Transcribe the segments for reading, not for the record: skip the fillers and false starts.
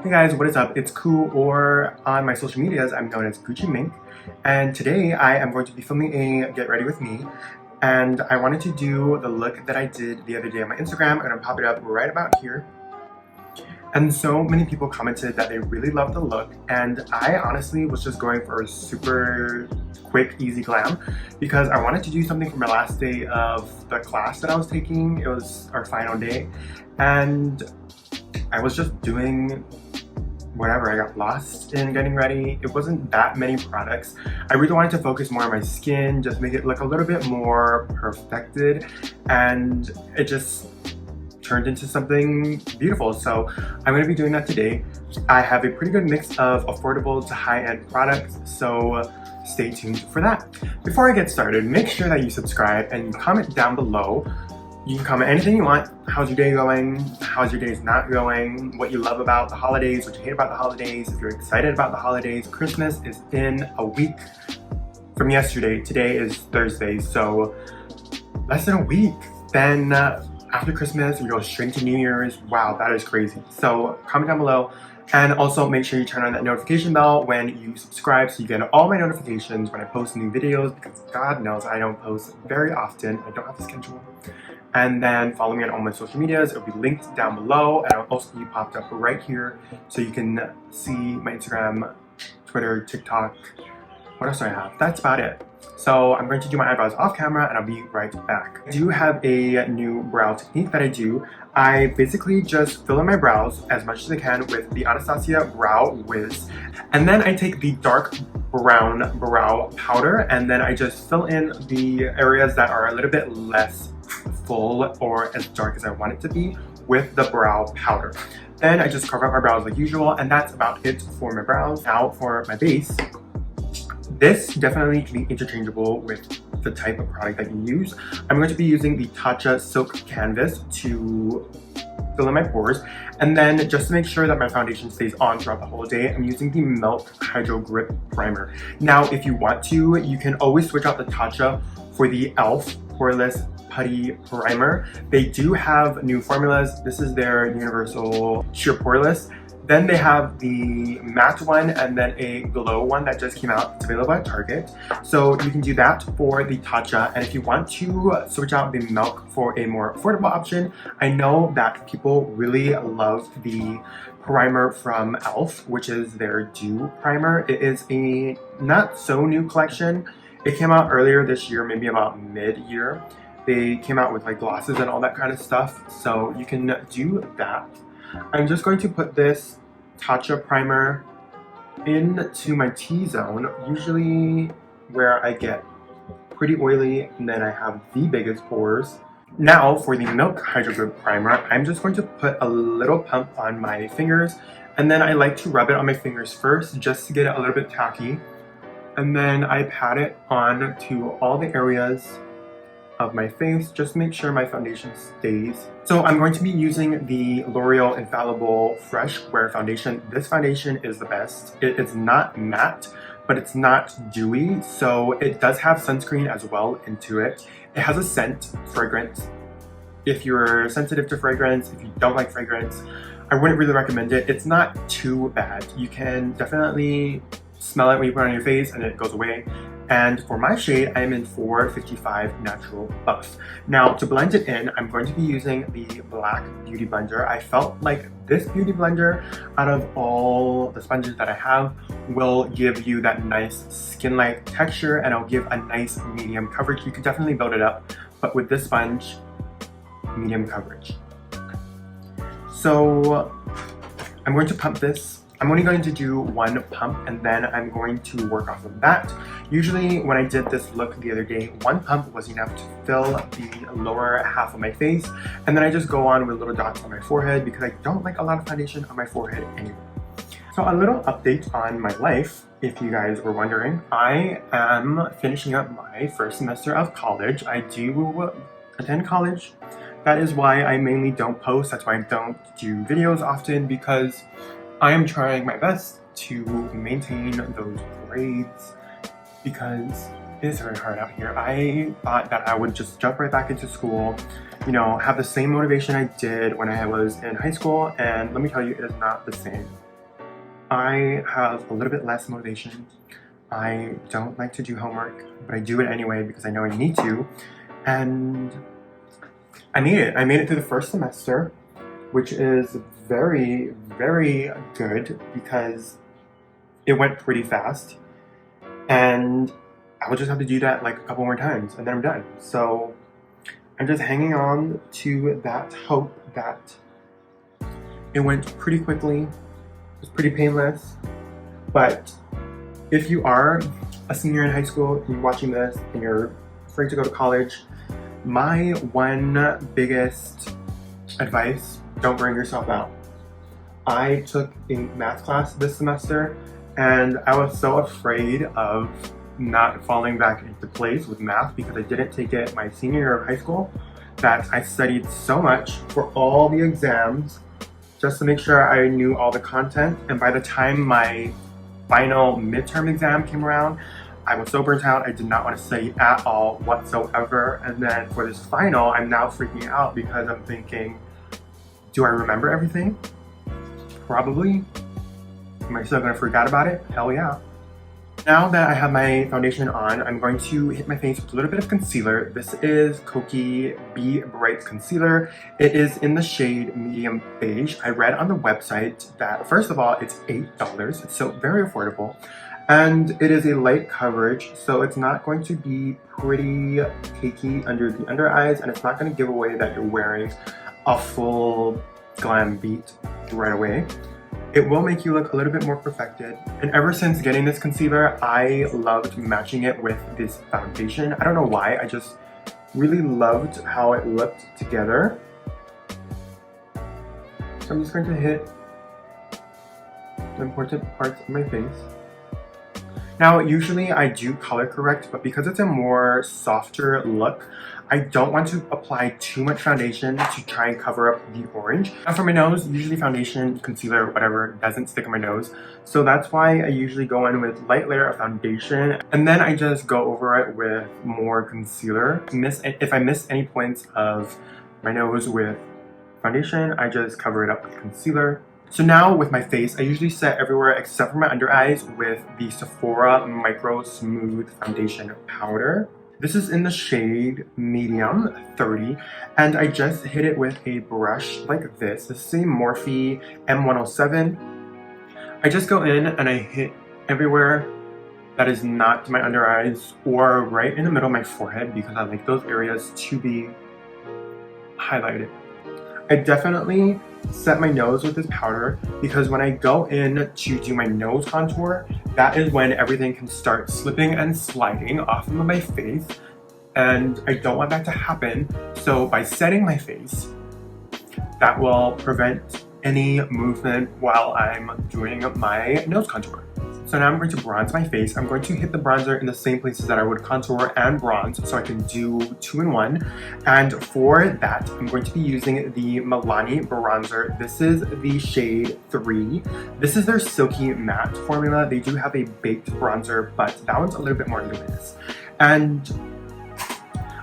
Hey guys, what is up? It's Ku, or on my social medias, I'm known as Grwm, and today I am going to be filming a Get Ready With Me, and I wanted to do the look that I did the other day on my Instagram. I'm going to pop it up right about here. And so many people commented that they really loved the look, and I honestly was just going for a super quick, easy glam because I wanted to do something for my last day of the class that I was taking. It was our final day, and I was just doing whatever. I got lost in getting ready. It wasn't that many products. I really wanted to focus more on my skin, just make it look a little bit more perfected, and it just turned into something beautiful. So I'm going to be doing that today. I have a pretty good mix of affordable to high-end products, so stay tuned for that. Before I get started, make sure that you subscribe and comment down below. You can comment anything you want. How's your day going? How's your days not going? What you love about the holidays, what you hate about the holidays, if you're excited about the holidays. Christmas is in a week from yesterday. Today is Thursday, so less than a week. Then after Christmas, we go straight to New Year's. Wow, that is crazy. So comment down below. And also make sure you turn on that notification bell when you subscribe so you get all my notifications when I post new videos, because God knows I don't post very often. I don't have a schedule. And then follow me on all my social medias. It'll be linked down below, and it'll also be popped up right here so you can see my Instagram, Twitter, TikTok. What else do I have? That's about it. So I'm going to do my eyebrows off camera and I'll be right back. I do have a new brow technique that I do. I basically just fill in my brows as much as I can with the Anastasia Brow Wiz. And then I take the dark brown brow powder and then I just fill in the areas that are a little bit less full or as dark as I want it to be with the brow powder. Then I just cover up my brows like usual, and that's about it for my brows. Now for my base. This definitely can be interchangeable with the type of product that you use. I'm going to be using the Tatcha Silk Canvas to fill in my pores. And then just to make sure that my foundation stays on throughout the whole day, I'm using the Milk Hydro Grip Primer. Now, if you want to, you can always switch out the Tatcha for the e.l.f. Poreless Putty Primer. They do have new formulas. This is their Universal Sheer Poreless. Then they have the matte one and then a glow one that just came out. It's available at Target. So you can do that for the Tatcha. And if you want to switch out the Milk for a more affordable option, I know that people really love the primer from e.l.f., which is their Dew Primer. It is a not so new collection. It came out earlier this year, maybe about mid-year. They came out with like glosses and all that kind of stuff. So you can do that. I'm just going to put this Tatcha primer into my T-zone, usually where I get pretty oily and then I have the biggest pores. Now for the Milk Hydro Grip Primer, I'm just going to put a little pump on my fingers, and then I like to rub it on my fingers first just to get it a little bit tacky. And then I pat it on to all the areas of my face, just make sure my foundation stays. So I'm going to be using the L'Oreal Infallible Fresh Wear Foundation. This foundation is the best. It is not matte, but it's not dewy, so it does have sunscreen as well into it. It has a scent, fragrance. If you're sensitive to fragrance, if you don't like fragrance, I wouldn't really recommend it. It's not too bad. You can definitely smell it when you put it on your face and it goes away. And for my shade, I'm in 455 Natural Buff. Now, to blend it in, I'm going to be using the Black Beauty Blender. I felt like this Beauty Blender, out of all the sponges that I have, will give you that nice skin-like texture, and it'll give a nice medium coverage. You can definitely build it up, but with this sponge, medium coverage. So I'm going to pump this. I'm only going to do one pump and then I'm going to work off of that. Usually when I did this look the other day, one pump was enough to fill the lower half of my face, and then I just go on with little dots on my forehead because I don't like a lot of foundation on my forehead anyway. So a little update on my life, if you guys were wondering. I am finishing up my first semester of college. I do attend college. That is why I mainly don't post. That's why I don't do videos often, because I am trying my best to maintain those grades because it is very hard out here. I thought that I would just jump right back into school, you know, have the same motivation I did when I was in high school, and let me tell you, it is not the same. I have a little bit less motivation. I don't like to do homework, but I do it anyway because I know I need to. And I made it. I made it through the first semester, which is very, very good because it went pretty fast. And I will just have to do that like a couple more times and then I'm done. So I'm just hanging on to that hope that it went pretty quickly. It was pretty painless. But if you are a senior in high school and you're watching this and you're afraid to go to college, my one biggest advice, don't burn yourself out. I took a math class this semester and I was so afraid of not falling back into place with math because I didn't take it my senior year of high school that I studied so much for all the exams just to make sure I knew all the content, and by the time my final midterm exam came around, I was so burnt out I did not want to study at all whatsoever. And then for this final, I'm now freaking out because I'm thinking, do I remember everything? Probably. Am I still going to forget about it? Hell yeah. Now that I have my foundation on, I'm going to hit my face with a little bit of concealer. This is Kokie Be Bright Concealer. It is in the shade medium beige. I read on the website that, first of all, it's $8. It's so very affordable. And it is a light coverage, so it's not going to be pretty cakey under the under eyes, and it's not going to give away that you're wearing a full glam beat right away. It will make you look a little bit more perfected. And ever since getting this concealer, I loved matching it with this foundation. I don't know why, I just really loved how it looked together. So I'm just going to hit the important parts of my face. Now, usually I do color correct, but because it's a more softer look, I don't want to apply too much foundation to try and cover up the orange. Now for my nose, usually foundation, concealer, whatever, doesn't stick on my nose. So that's why I usually go in with light layer of foundation, and then I just go over it with more concealer. If I miss any points of my nose with foundation, I just cover it up with concealer. So now with my face, I usually set everywhere except for my under eyes with the Sephora Micro Smooth Foundation Powder. This is in the shade medium 30, and I just hit it with a brush like this. This is a Morphe M107. I just go in and I hit everywhere that is not my under eyes or right in the middle of my forehead because I like those areas to be highlighted. I definitely set my nose with this powder because when I go in to do my nose contour, that is when everything can start slipping and sliding off of my face, and I don't want that to happen. So by setting my face, that will prevent any movement while I'm doing my nose contour. So now I'm going to bronze my face. I'm going to hit the bronzer in the same places that I would contour and bronze so I can do 2-in-1. And for that, I'm going to be using the Milani bronzer. This is the shade 3. This is their Silky Matte formula. They do have a baked bronzer, but that one's a little bit more luminous. And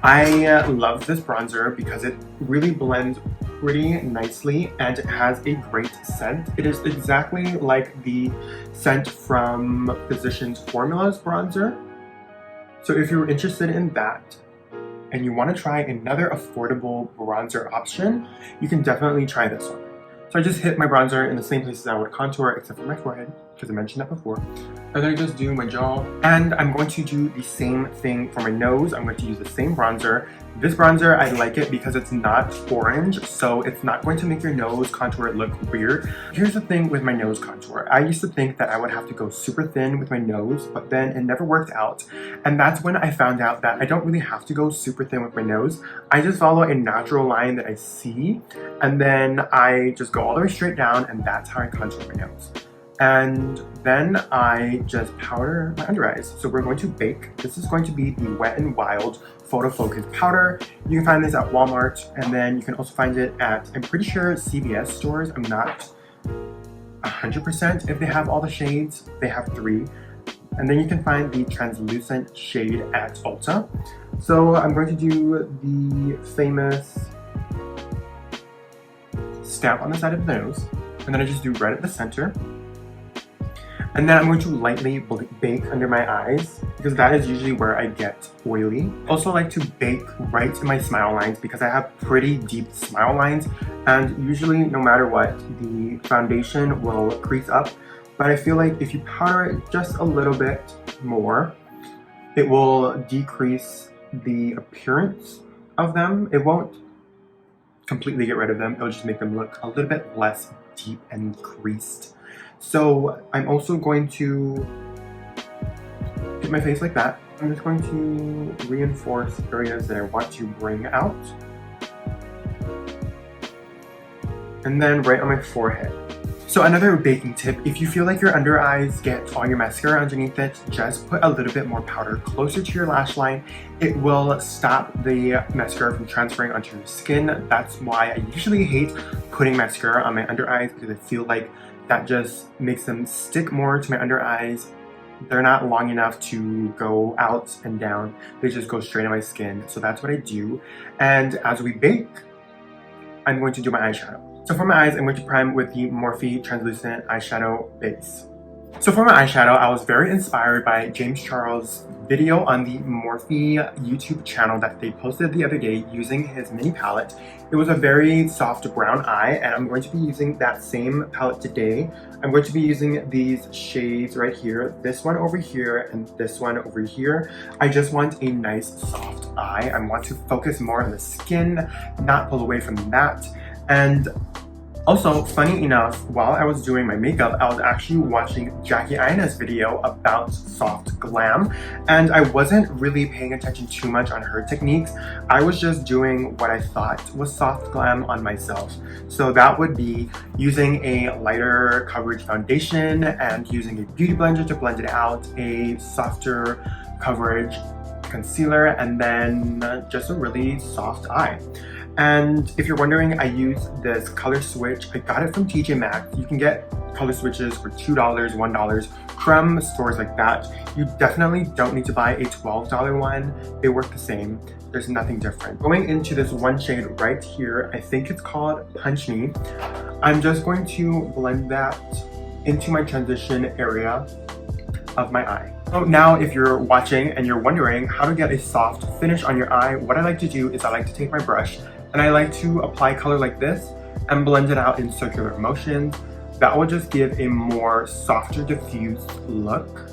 I love this bronzer because it really blends pretty nicely and it has a great scent. It is exactly like the scent from Physicians Formula's bronzer. So if you're interested in that and you want to try another affordable bronzer option, you can definitely try this one. So I just hit my bronzer in the same places I would contour except for my forehead, because I mentioned that before. And then I just do my jaw. And I'm going to do the same thing for my nose. I'm going to use the same bronzer. This bronzer, I like it because it's not orange, so it's not going to make your nose contour look weird. Here's the thing with my nose contour. I used to think that I would have to go super thin with my nose, but then it never worked out. And that's when I found out that I don't really have to go super thin with my nose. I just follow a natural line that I see, and then I just go all the way straight down, and that's how I contour my nose. And then I just powder my under eyes. So we're going to bake. This is going to be the Wet n Wild Photo Focus Powder. You can find this at Walmart, and then you can also find it at, I'm pretty sure, CVS stores. I'm not 100% if they have all the shades. They have 3. And then you can find the translucent shade at Ulta. So I'm going to do the famous stamp on the side of the nose, and then I just do red at the center. And then I'm going to lightly bake under my eyes because that is usually where I get oily. Also like to bake right in my smile lines because I have pretty deep smile lines, and usually no matter what, the foundation will crease up. But I feel like if you powder it just a little bit more, it will decrease the appearance of them. It won't completely get rid of them, it'll just make them look a little bit less deep and creased. So I'm also going to get my face like that. I'm just going to reinforce areas that I want to bring out. And then right on my forehead. So another baking tip, if you feel like your under eyes get all your mascara underneath it, just put a little bit more powder closer to your lash line. It will stop the mascara from transferring onto your skin. That's why I usually hate putting mascara on my under eyes, because I feel like that just makes them stick more to my under eyes. They're not long enough to go out and down. They just go straight on my skin. So that's what I do. And as we bake, I'm going to do my eyeshadow. So for my eyes, I'm going to prime with the Morphe Translucent Eyeshadow Base. So for my eyeshadow, I was very inspired by James Charles' video on the Morphe YouTube channel that they posted the other day using his mini palette. It was a very soft brown eye, and I'm going to be using that same palette today. I'm going to be using these shades right here, this one over here and this one over here. I just want a nice soft eye. I want to focus more on the skin, not pull away from that. And also, funny enough, while I was doing my makeup, I was actually watching Jackie Aina's video about soft glam, and I wasn't really paying attention too much on her techniques. I was just doing what I thought was soft glam on myself. So that would be using a lighter coverage foundation and using a beauty blender to blend it out, a softer coverage concealer, and then just a really soft eye. And if you're wondering, I use this color switch. I got it from TJ Maxx. You can get color switches for $2, $1 from stores like that. You definitely don't need to buy a $12 one. They work the same. There's nothing different. Going into this one shade right here, I think it's called Punch Me. I'm just going to blend that into my transition area of my eye. So now if you're watching and you're wondering how to get a soft finish on your eye, what I like to do is I like to take my brush and I like to apply color like this and blend it out in circular motions. That will just give a more softer, diffused look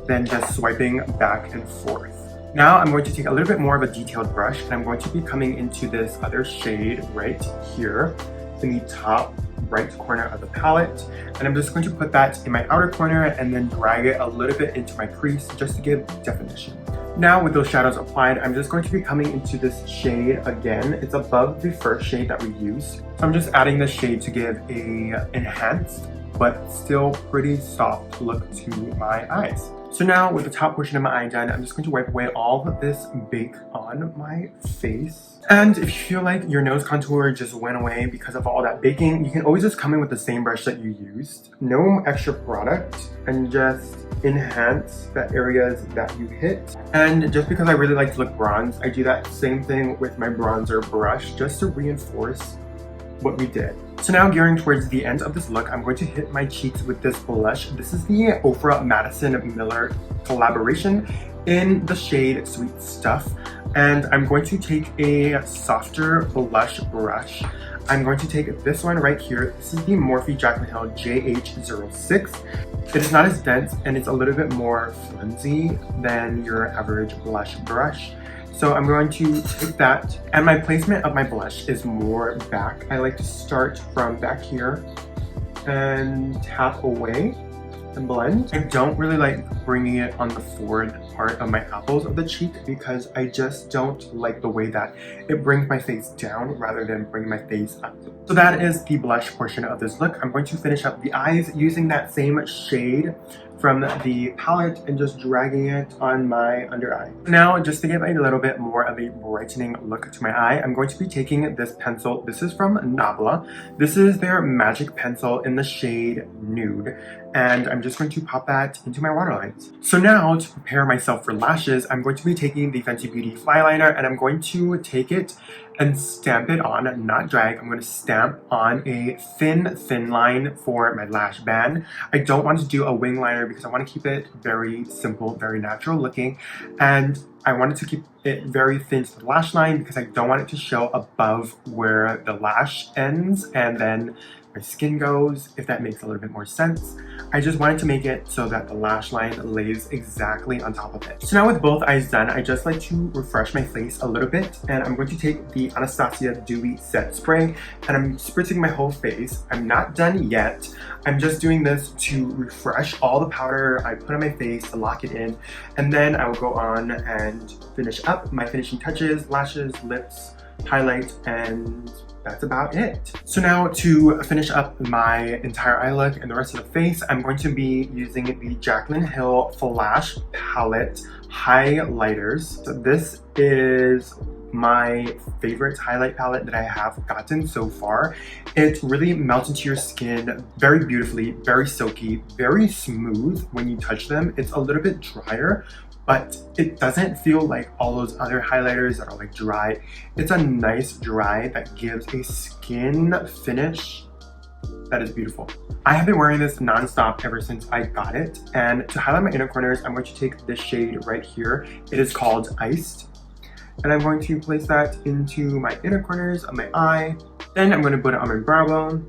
than just swiping back and forth. Now I'm going to take a little bit more of a detailed brush, and I'm going to be coming into this other shade right here in the top right corner of the palette, and I'm just going to put that in my outer corner and then drag it a little bit into my crease just to give definition. Now with those shadows applied, I'm just going to be coming into this shade again. It's above the first shade that we used. So I'm just adding this shade to give a enhanced but still pretty soft look to my eyes. So now with the top portion of my eye done, I'm just going to wipe away all of this bake on my face. And if you feel like your nose contour just went away because of all that baking, you can always just come in with the same brush that you used. No extra product, and just enhance the areas that you hit. And just because I really like to look bronze, I do that same thing with my bronzer brush just to reinforce what we did. So now gearing towards the end of this look, I'm going to hit my cheeks with this blush. This is the Ofra Madison Miller collaboration in the shade Sweet Stuff. And I'm going to take a softer blush brush. I'm going to take this one right here. This is the Morphe Jaclyn Hill JH06. It is not as dense and it's a little bit more flimsy than your average blush brush. So I'm going to take that, and my placement of my blush is more back. I like to start from back here and tap away and blend. I don't really like bringing it on the forward part of my apples of the cheek because I just don't like the way that it brings my face down rather than bring my face up. So that is the blush portion of this look. I'm going to finish up the eyes using that same shade from the palette and just dragging it on my under eye. Now, just to give a little bit more of a brightening look to my eye, I'm going to be taking this pencil. This is from Nabla. This is their magic pencil in the shade Nude, and I'm just going to pop that into my waterlines. So now, to prepare myself for lashes, I'm going to be taking the Fenty Beauty Flyliner, and I'm going to take it and stamp it on, not drag. I'm going to stamp on a thin line for my lash band. I don't want to do a wing liner because I want to keep it very simple, very natural looking, and I wanted to keep it very thin to the lash line because I don't want it to show above where the lash ends and then my skin goes, if that makes a little bit more sense. I just wanted to make it so that the lash line lays exactly on top of it. So now with both eyes done, I just like to refresh my face a little bit, and I'm going to take the Anastasia Dewy Set Spray and I'm spritzing my whole face. I'm not done yet. I'm just doing this to refresh all the powder I put on my face to lock it in, and then I will go on and finish up my finishing touches, lashes, lips, highlight, and that's about it. So now to finish up my entire eye look and the rest of the face, I'm going to be using the Jaclyn Hill Flash Palette highlighters. So this is my favorite highlight palette that I have gotten so far. It really melts into your skin very beautifully, very silky, very smooth when you touch them. It's a little bit drier, but it doesn't feel like all those other highlighters that are like dry. It's a nice dry that gives a skin finish that is beautiful. I have been wearing this non-stop ever since I got it, and to highlight my inner corners, I'm going to take this shade right here. It is called Iced, and I'm going to place that into my inner corners of my eye. Then I'm going to put it on my brow bone,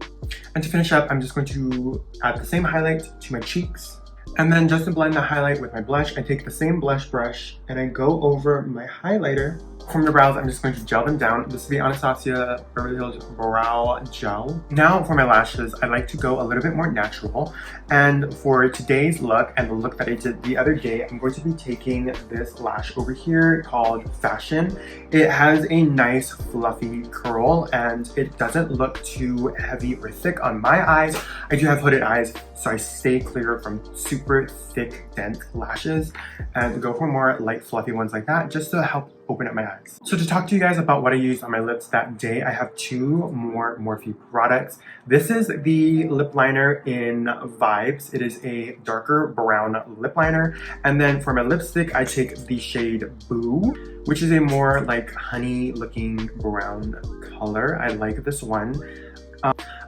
and to finish up, I'm just going to add the same highlight to my cheeks. And then just to blend the highlight with my blush, I take the same blush brush and I go over my highlighter. From the brows, I'm just going to gel them down. This is the Anastasia Beverly Hills Brow Gel. Now for my lashes, I like to go a little bit more natural. And for today's look and the look that I did the other day, I'm going to be taking this lash over here called Fashion. It has a nice fluffy curl and it doesn't look too heavy or thick on my eyes. I do have hooded eyes, so I stay clear from super thick, dense lashes and go for more light, fluffy ones like that just to help open up my eyes. So to talk to you guys about what I used on my lips that day, I have two more Morphe products. This is the lip liner in Vibes. It is a darker brown lip liner. And then for my lipstick, I take the shade Boo, which is a more like honey looking brown color. I like this one.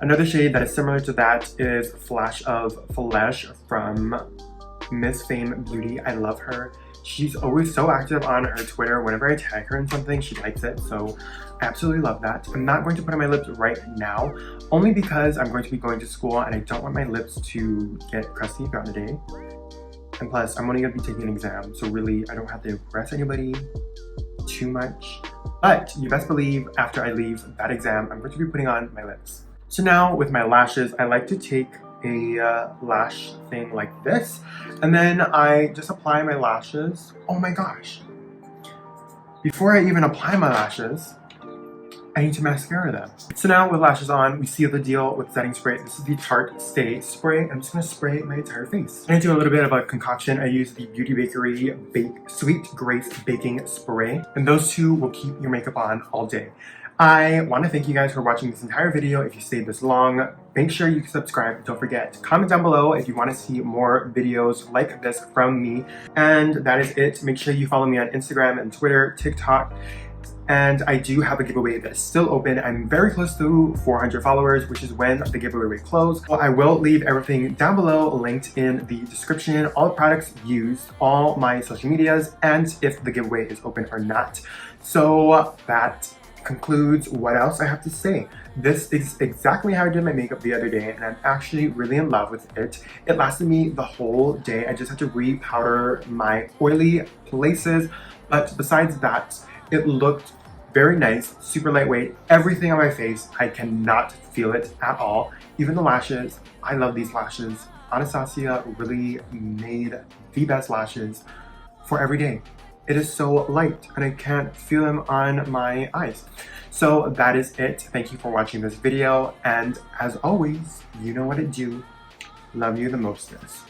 Another shade that is similar to that is Flash of Flesh from Miss Fame Beauty. I love her. She's always so active on her Twitter. Whenever I tag her in something, she likes it, so I absolutely love that. I'm not going to put on my lips right now, only because I'm going to be going to school and I don't want my lips to get crusty throughout the day. And plus, I'm only going to be taking an exam, so really, I don't have to impress anybody too much. But you best believe after I leave that exam, I'm going to be putting on my lips. So now with my lashes, I like to take a lash thing like this, and then I just apply my lashes. Oh my gosh, before I even apply my lashes, I need to mascara them. So now with lashes on, we seal the deal with setting spray. This is the Tarte Stay Spray. I'm just gonna spray my entire face. And I do a little bit of a concoction. I use the Beauty Bakery Sweet Grace Baking Spray, and those two will keep your makeup on all day. I want to thank you guys for watching this entire video. If you stayed this long, make sure you subscribe. Don't forget to comment down below if you want to see more videos like this from me. And that is it. Make sure you follow me on Instagram and Twitter, TikTok. And I do have a giveaway that is still open. I'm very close to 400 followers, which is when the giveaway will close. So I will leave everything down below linked in the description, all the products used, all my social medias, and if the giveaway is open or not. So that concludes what else I have to say. This is exactly how I did my makeup the other day, and I'm actually really in love with it. It lasted me the whole day. I just had to re-powder my oily places, but besides that, it looked very nice, super lightweight. Everything on my face, I cannot feel it at all. Even the lashes, I love these lashes. Anastasia really made the best lashes for every day. It is so light and I can't feel them on my eyes. So that is it. Thank you for watching this video. And as always, you know what to do. Love you the mostest.